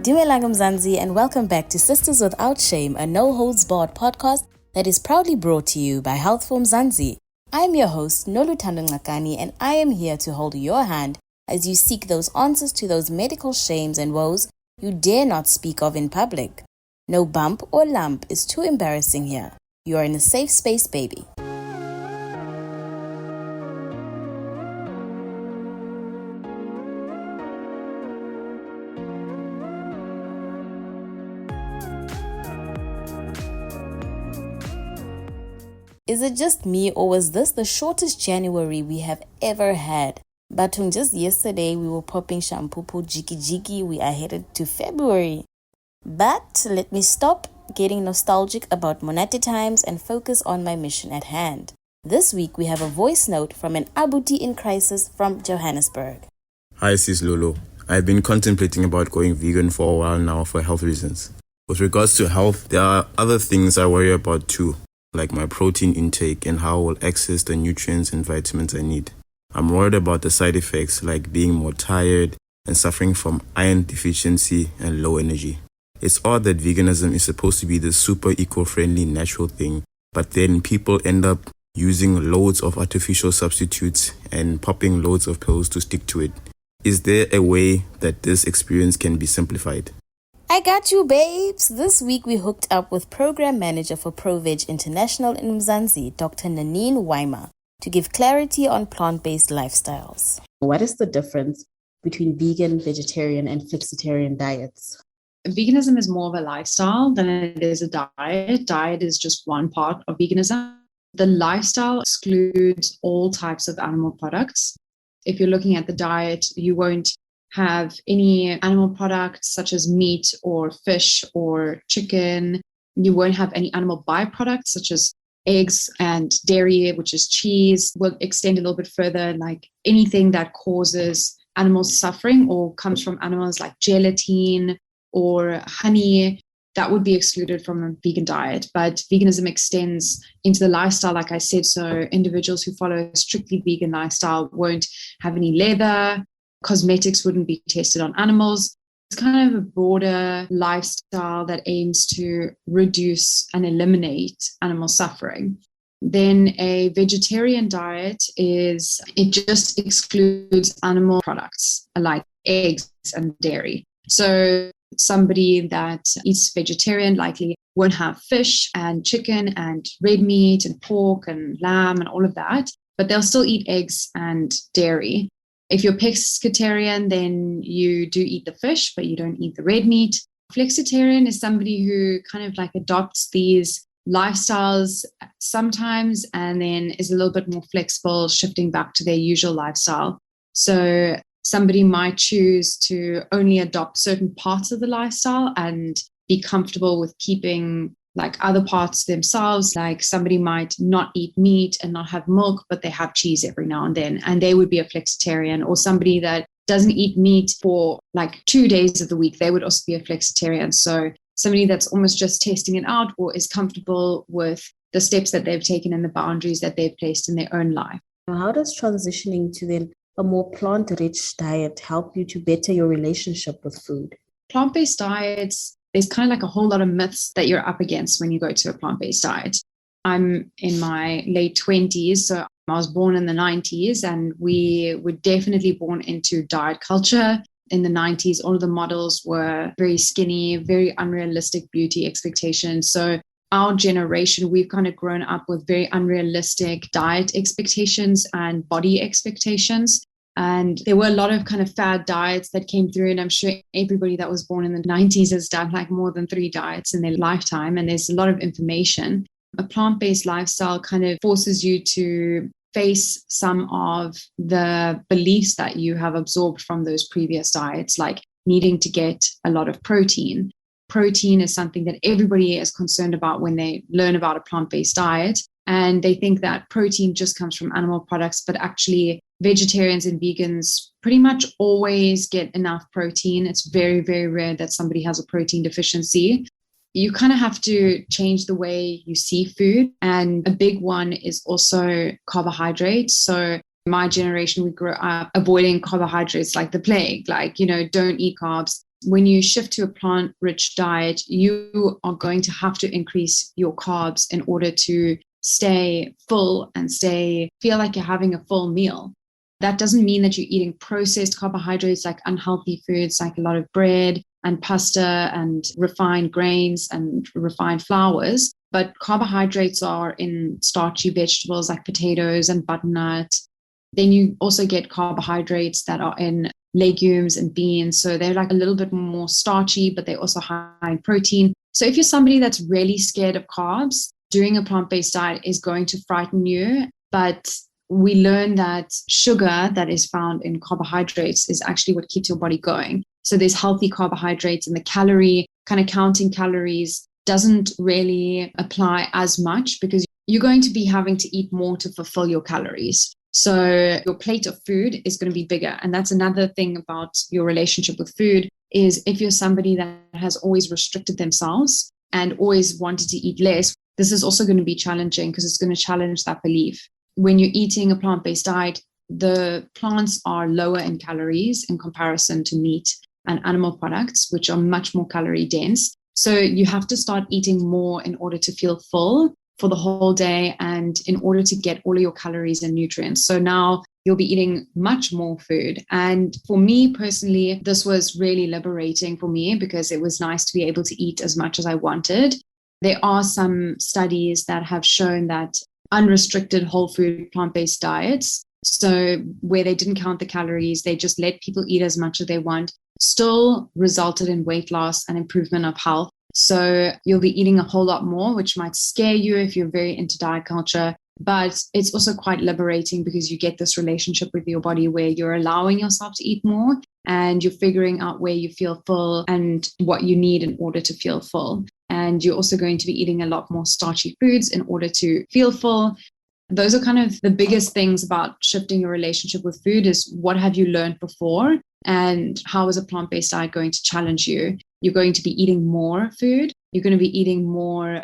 Dumelang Mzansi, and welcome back to Sisters Without Shame, a no-holds-barred podcast that is proudly brought to you by Health for Mzansi. I am your host, Noluthando Ngakani, and I am here to hold your hand as you seek those answers to those medical shames and woes you dare not speak of in public. No bump or lump is too embarrassing here. You are in a safe space, baby. Is it just me, or was this the shortest January we have ever had? But just yesterday we were popping shampoo jiki, we are headed to February. But let me stop getting nostalgic about Monate times and focus on my mission at hand. This week we have a voice note from an Abuti in crisis from Johannesburg. Hi Sis Lolo. I've been contemplating about going vegan for a while now for health reasons. With regards to health, there are other things I worry about too, like my protein intake and how I will access the nutrients and vitamins I need. I'm worried about the side effects like being more tired and suffering from iron deficiency and low energy. It's odd that veganism is supposed to be this super eco-friendly natural thing, but then people end up using loads of artificial substitutes and popping loads of pills to stick to it. Is there a way that this experience can be simplified? I got you, babes. This week we hooked up with Program Manager for ProVeg International in Mzansi, Dr. Nanine Wyma, to give clarity on plant-based lifestyles. What is the difference between vegan, vegetarian, and flexitarian diets? Veganism is more of a lifestyle than it is a diet. Diet is just one part of veganism. The lifestyle excludes all types of animal products. If you're looking at the diet, you won't have any animal products such as meat or fish or chicken. You won't have any animal byproducts such as eggs and dairy, which is cheese. We'll extend a little bit further, like anything that causes animal suffering or comes from animals like gelatin or honey, that would be excluded from a vegan diet. But veganism extends into the lifestyle, like I said, so individuals who follow a strictly vegan lifestyle won't have any leather. Cosmetics wouldn't be tested on animals. It's kind of a broader lifestyle that aims to reduce and eliminate animal suffering. Then a vegetarian diet it just excludes animal products like eggs and dairy. So somebody that eats vegetarian likely won't have fish and chicken and red meat and pork and lamb and all of that, but they'll still eat eggs and dairy. If you're pescatarian, then you do eat the fish, but you don't eat the red meat. Flexitarian is somebody who kind of like adopts these lifestyles sometimes and then is a little bit more flexible, shifting back to their usual lifestyle. So somebody might choose to only adopt certain parts of the lifestyle and be comfortable with keeping like other parts themselves. Like somebody might not eat meat and not have milk, but they have cheese every now and then, and they would be a flexitarian. Or somebody that doesn't eat meat for like 2 days of the week, they would also be a flexitarian. So somebody that's almost just testing it out or is comfortable with the steps that they've taken and the boundaries that they've placed in their own life. How does transitioning to then a more plant-rich diet help you to better your relationship with food? Plant-based diets, there's kind of like a whole lot of myths that you're up against when you go to a plant-based diet. I'm in my late 20s, so I was born in the 90s, and we were definitely born into diet culture. In the 90s, all of the models were very skinny, very unrealistic beauty expectations. So our generation, we've kind of grown up with very unrealistic diet expectations and body expectations. And there were a lot of kind of fad diets that came through. And I'm sure everybody that was born in the 90s has done like more than 3 diets in their lifetime. And there's a lot of information. A plant-based lifestyle kind of forces you to face some of the beliefs that you have absorbed from those previous diets, like needing to get a lot of protein. Protein is something that everybody is concerned about when they learn about a plant-based diet. And they think that protein just comes from animal products, but actually vegetarians and vegans pretty much always get enough protein. It's very, very rare that somebody has a protein deficiency. You kind of have to change the way you see food. And a big one is also carbohydrates. So my generation, we grew up avoiding carbohydrates like the plague, like, don't eat carbs. when you shift to a plant-rich diet, you are going to have to increase your carbs in order to stay full and feel like you're having a full meal. That doesn't mean that you're eating processed carbohydrates like unhealthy foods, like a lot of bread and pasta and refined grains and refined flours. But carbohydrates are in starchy vegetables like potatoes and butternut. Then you also get carbohydrates that are in legumes and beans. So they're like a little bit more starchy, but they're also high in protein. So if you're somebody that's really scared of carbs, doing a plant-based diet is going to frighten you. But we learn that sugar that is found in carbohydrates is actually what keeps your body going. So there's healthy carbohydrates, and the calorie, kind of counting calories, doesn't really apply as much because you're going to be having to eat more to fulfill your calories. So your plate of food is going to be bigger. And that's another thing about your relationship with food is if you're somebody that has always restricted themselves and always wanted to eat less, this is also going to be challenging because it's going to challenge that belief. When you're eating a plant-based diet, the plants are lower in calories in comparison to meat and animal products, which are much more calorie dense. So you have to start eating more in order to feel full for the whole day and in order to get all of your calories and nutrients. So now you'll be eating much more food. And for me personally, this was really liberating for me because it was nice to be able to eat as much as I wanted. There are some studies that have shown that unrestricted whole food plant-based diets, so where they didn't count the calories, they just let people eat as much as they want, still resulted in weight loss and improvement of health. So you'll be eating a whole lot more, which might scare you if you're very into diet culture, but it's also quite liberating because you get this relationship with your body where you're allowing yourself to eat more and you're figuring out where you feel full and what you need in order to feel full. And you're also going to be eating a lot more starchy foods in order to feel full. Those are kind of the biggest things about shifting your relationship with food is what have you learned before and how is a plant-based diet going to challenge you? You're going to be eating more food. You're going to be eating more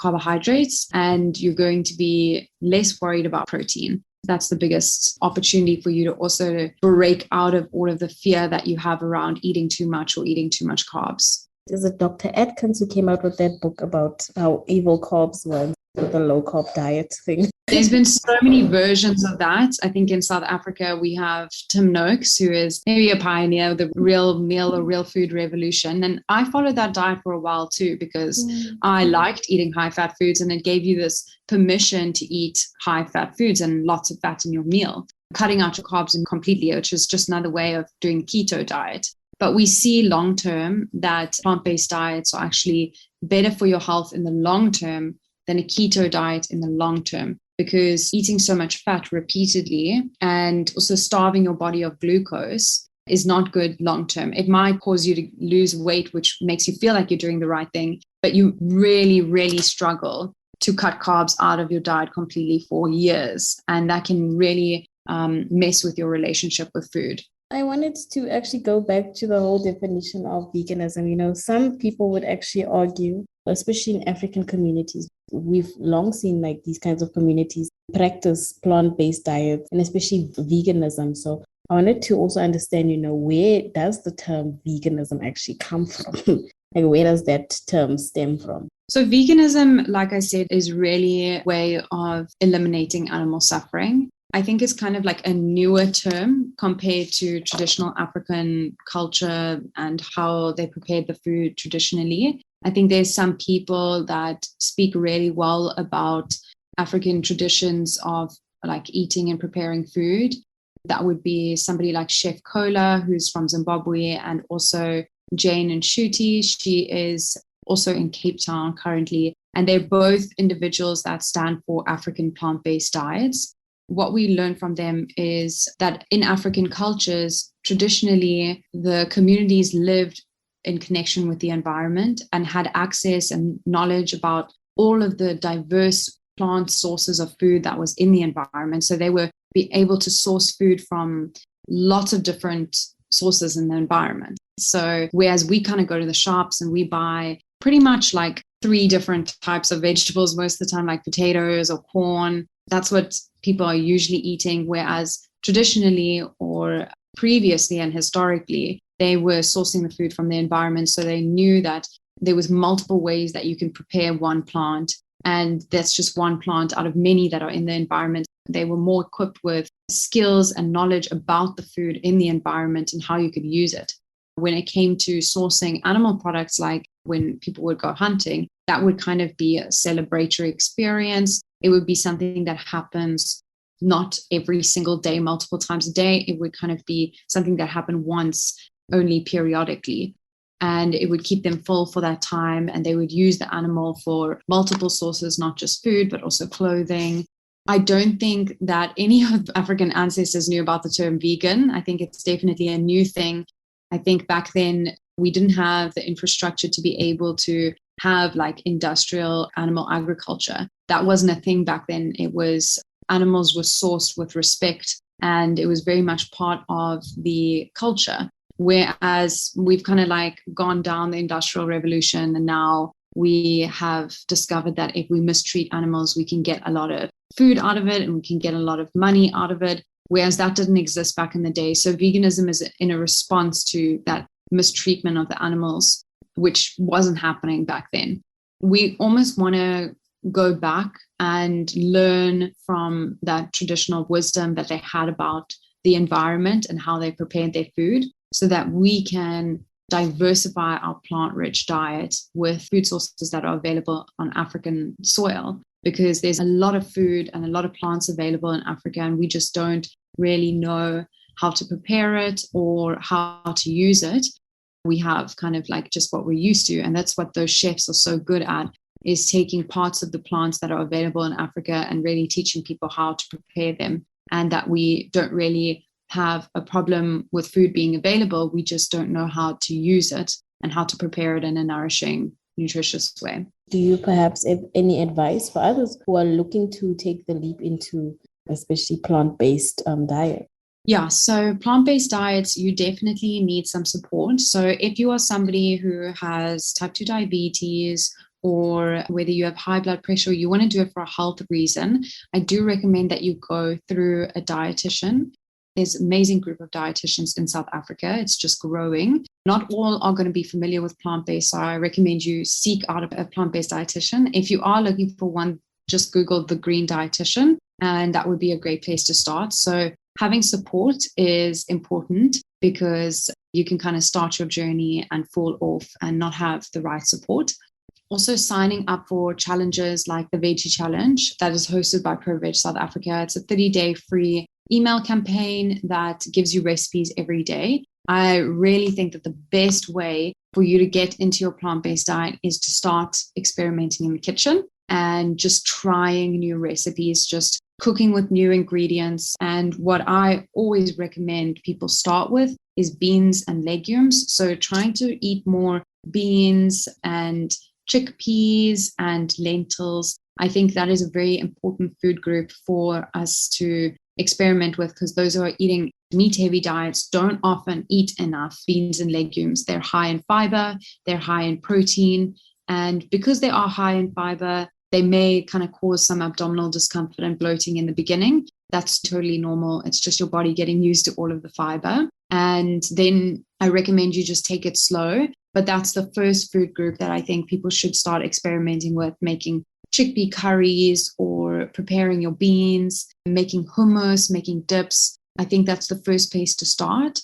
carbohydrates, and you're going to be less worried about protein. That's the biggest opportunity for you to also break out of all of the fear that you have around eating too much or eating too much carbs. Is it Dr. Atkins who came out with that book about how evil carbs were with the low carb diet thing? There's been so many versions of that. I think in South Africa, we have Tim Noakes, who is maybe a pioneer of the real meal or real food revolution. And I followed that diet for a while too, because I liked eating high fat foods and it gave you this permission to eat high fat foods and lots of fat in your meal, cutting out your carbs completely, which is just another way of doing a keto diet. But we see long term that plant-based diets are actually better for your health in the long term than a keto diet in the long term, because eating so much fat repeatedly and also starving your body of glucose is not good long term. It might cause you to lose weight, which makes you feel like you're doing the right thing, but you really, really struggle to cut carbs out of your diet completely for years. And that can really mess with your relationship with food. I wanted to actually go back to the whole definition of veganism. You know, some people would actually argue, especially in African communities, we've long seen like these kinds of communities practice plant-based diets and especially veganism. So I wanted to also understand, you know, where does the term veganism actually come from? Like, where does that term stem from? So veganism, like I said, is really a way of eliminating animal suffering. I think it's kind of like a newer term compared to traditional African culture and how they prepared the food traditionally. I think there's some people that speak really well about African traditions of like eating and preparing food. That would be somebody like Chef Kola, who's from Zimbabwe, and also Jane Nshuti. She is also in Cape Town currently. And they're both individuals that stand for African plant-based diets. What we learn from them is that in African cultures, traditionally, the communities lived in connection with the environment and had access and knowledge about all of the diverse plant sources of food that was in the environment. So they were be able to source food from lots of different sources in the environment. So whereas we kind of go to the shops and we buy pretty much like 3 different types of vegetables most of the time, like potatoes or corn, that's what people are usually eating. Whereas traditionally or previously and historically, They were sourcing the food from the environment, so they knew that there was multiple ways that you can prepare one plant, and that's just one plant out of many that are in the environment. They were more equipped with skills and knowledge about the food in the environment and how you could use it. When it came to sourcing animal products, like when people would go hunting, that would kind of be a celebratory experience. It would be something that happens not every single day, multiple times a day. It would kind of be something that happened once, only periodically. And it would keep them full for that time. And they would use the animal for multiple sources, not just food, but also clothing. I don't think that any of African ancestors knew about the term vegan. I think it's definitely a new thing. I think back then we didn't have the infrastructure to be able to have like industrial animal agriculture. That wasn't a thing back then. It was animals were sourced with respect, and it was very much part of the culture. Whereas we've kind of like gone down the industrial revolution, and now we have discovered that if we mistreat animals, we can get a lot of food out of it and we can get a lot of money out of it. Whereas that didn't exist back in the day. So veganism is in a response to that mistreatment of the animals, which wasn't happening back then. We almost want to go back and learn from that traditional wisdom that they had about the environment and how they prepared their food, so that we can diversify our plant-rich diet with food sources that are available on African soil, because there's a lot of food and a lot of plants available in Africa, and we just don't really know how to prepare it or how to use it. We have kind of like just what we're used to, and that's what those chefs are so good at, is taking parts of the plants that are available in Africa and really teaching people how to prepare them. And that we don't really have a problem with food being available. We just don't know how to use it and how to prepare it in a nourishing, nutritious way. Do you perhaps have any advice for others who are looking to take the leap into especially plant-based diet? Yeah, so plant-based diets, you definitely need some support. So if you are somebody who has type 2 diabetes, or whether you have high blood pressure, or you want to do it for a health reason, I do recommend that you go through a dietitian. There's an amazing group of dietitians in South Africa. It's just growing. Not all are going to be familiar with plant-based, so I recommend you seek out a plant-based dietitian. If you are looking for one, just Google the Green Dietitian, and that would be a great place to start. So having support is important, because you can kind of start your journey and fall off and not have the right support. Also signing up for challenges like the Veggie Challenge that is hosted by ProVeg South Africa. It's a 30-day free email campaign that gives you recipes every day. I really think that the best way for you to get into your plant-based diet is to start experimenting in the kitchen and just trying new recipes, just cooking with new ingredients. And what I always recommend people start with is beans and legumes. So trying to eat more beans and chickpeas and lentils. I think that is a very important food group for us to experiment with, because those who are eating meat-heavy diets don't often eat enough beans and legumes. They're high in fiber, they're high in protein, and because they are high in fiber, they may kind of cause some abdominal discomfort and bloating in the beginning. That's totally normal. It's just your body getting used to all of the fiber. And then I recommend you just take it slow. But that's the first food group that I think people should start experimenting with, making chickpea curries or preparing your beans, making hummus, making dips. I think that's the first place to start.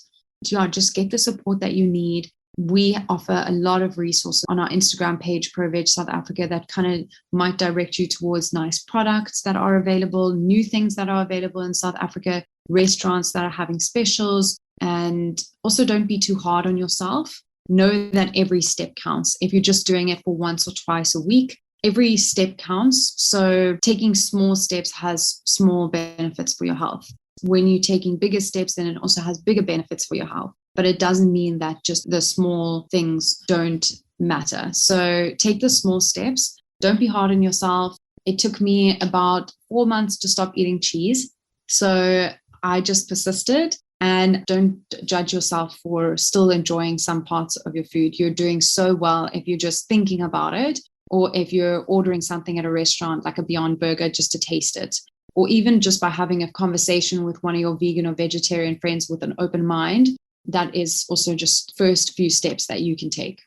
Yeah, just get the support that you need. We offer a lot of resources on our Instagram page, ProVeg South Africa, that kind of might direct you towards nice products that are available, new things that are available in South Africa, restaurants that are having specials. And also don't be too hard on yourself. Know that every step counts. If you're just doing it for once or twice a week, every step counts. So taking small steps has small benefits for your health. When you're taking bigger steps, then it also has bigger benefits for your health. But it doesn't mean that just the small things don't matter. So take the small steps. Don't be hard on yourself. It took me about 4 months to stop eating cheese. So I just persisted. And don't judge yourself for still enjoying some parts of your food. You're doing so well if you're just thinking about it, or if you're ordering something at a restaurant like a Beyond Burger just to taste it, or even just by having a conversation with one of your vegan or vegetarian friends with an open mind. that is also just first few steps that you can take.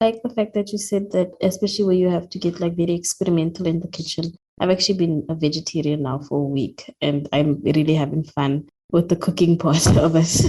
I like the fact that you said that, especially where you have to get like very experimental in the kitchen. I've actually been a vegetarian now for a week, and I'm really having fun with the cooking part of it.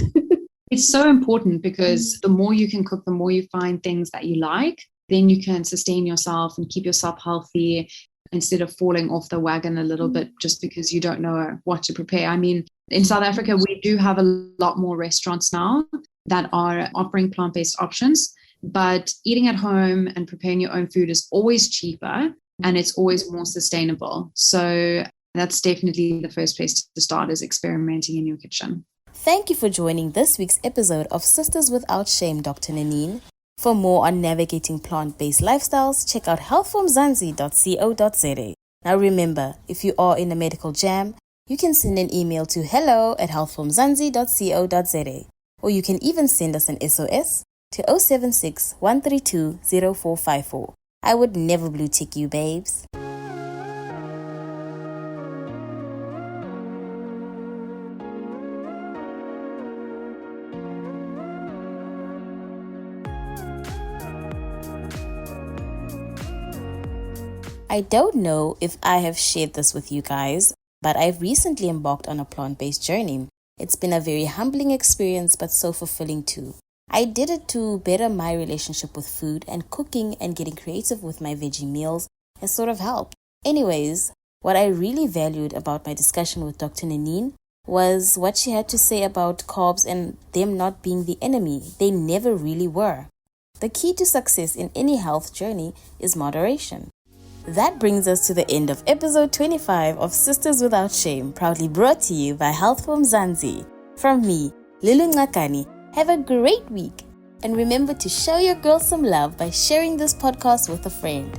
It's so important because the more you can cook, the more you find things that you like, then you can sustain yourself and keep yourself healthy instead of falling off the wagon a little bit just because you don't know what to prepare. I mean, in South Africa, we do have a lot more restaurants now that are offering plant-based options, but eating at home and preparing your own food is always cheaper and it's always more sustainable. So that's definitely the first place to start, is experimenting in your kitchen. Thank you for joining this week's episode of Sisters Without Shame, Dr. Nanine. For more on navigating plant-based lifestyles, check out healthformzansi.co.za. Now remember, if you are in a medical jam, you can send an email to hello@healthformzansi.co.za, or you can even send us an SOS to 076 132 0454. I would never blue tick you, babes. I don't know if I have shared this with you guys, but I've recently embarked on a plant-based journey. It's been a very humbling experience, but so fulfilling too. I did it to better my relationship with food, and cooking and getting creative with my veggie meals has sort of helped. Anyways, what I really valued about my discussion with Dr. Nanine was what she had to say about carbs and them not being the enemy. They never really were. The key to success in any health journey is moderation. That brings us to the end of episode 25 of Sisters Without Shame, proudly brought to you by Health for Mzansi. From me, Lulu Ngakani, have a great week. And remember to show your girl some love by sharing this podcast with a friend.